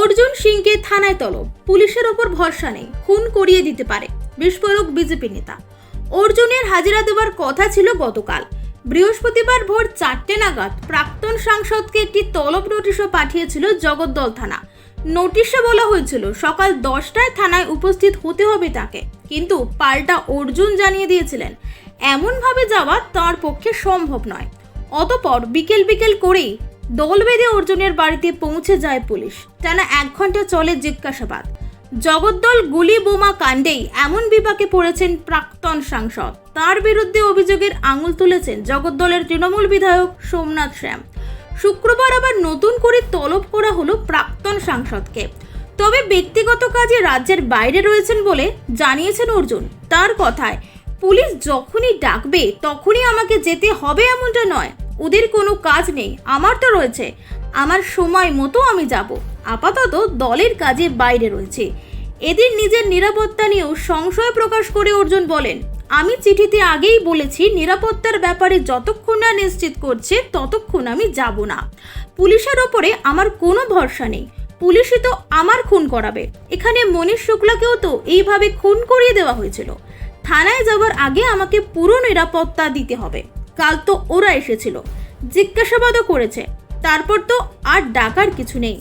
অর্জুন সিংকে থানায় তলব, পুলিশের ওপর ভরসা নেই, খুন করিয়ে দিতে পারে, বিস্ফোরক বিজেপি নেতা। অর্জুনের হাজিরা দেওয়ার কথা ছিল গতকাল। বৃহস্পতিবার ভোর 4টে নাগাদ প্রাক্তন সাংসদকে একটি তলব নোটিশও পাঠিয়েছিল জগদ্দল থানা। নোটিশে বলা হয়েছিল সকাল 10টায় থানায় উপস্থিত হতে হবে তাকে, কিন্তু পাল্টা অর্জুন জানিয়ে দিয়েছিলেন এমনভাবে যাওয়া তার পক্ষে সম্ভব নয়। অতঃপর বিকেল করেই দল বেঁধে অর্জুনের বাড়িতে পৌঁছে যায় পুলিশ। টানা 1 ঘন্টা চলে জিজ্ঞাসাবাদ। জগদ্দল গুলি বোমা কাণ্ডেই এমন বিপাকে পড়েছেন প্রাক্তন সাংসদ। তার বিরুদ্ধে অভিযোগের আঙুল তুলেছেন জগদ্দলের তৃণমূল বিধায়ক সোমনাথ শ্যাম। শুক্রবার আবার নতুন করে তলব করা হলো প্রাক্তন সাংসদকে। তবে ব্যক্তিগত কাজে রাজ্যের বাইরে রয়েছেন বলে জানিয়েছেন অর্জুন। তার কথায়, পুলিশ যখনই ডাকবে তখনই আমাকে যেতে হবে এমনটা নয়, ওদের কোনো কাজ নেই, আমার তো রয়েছে, আমার সময় মতো আমি যাব। আপাতত দলের কাজে বাইরে রয়েছে। এদের নিজের নিরাপত্তা নিয়েও সংশয় প্রকাশ করে অর্জুন বলেন, আমি চিঠিতে আগেই বলেছি নিরাপত্তার ব্যাপারে যতক্ষণ না নিশ্চিত করছে ততক্ষণ আমি যাব না। পুলিশের ওপরে আমার কোনো ভরসা নেই, পুলিশই তো আমার খুন করাবে। এখানে মনীশ শুক্লাকেও তো এইভাবে খুন করিয়ে দেওয়া হয়েছিল। থানায় যাওয়ার আগে আমাকে পুরো নিরাপত্তা দিতে হবে। কাল তো ওরা এসেছিল, জিজ্ঞাসাবাদও করেছে, তারপর তো আর ডাকার কিছু নেই।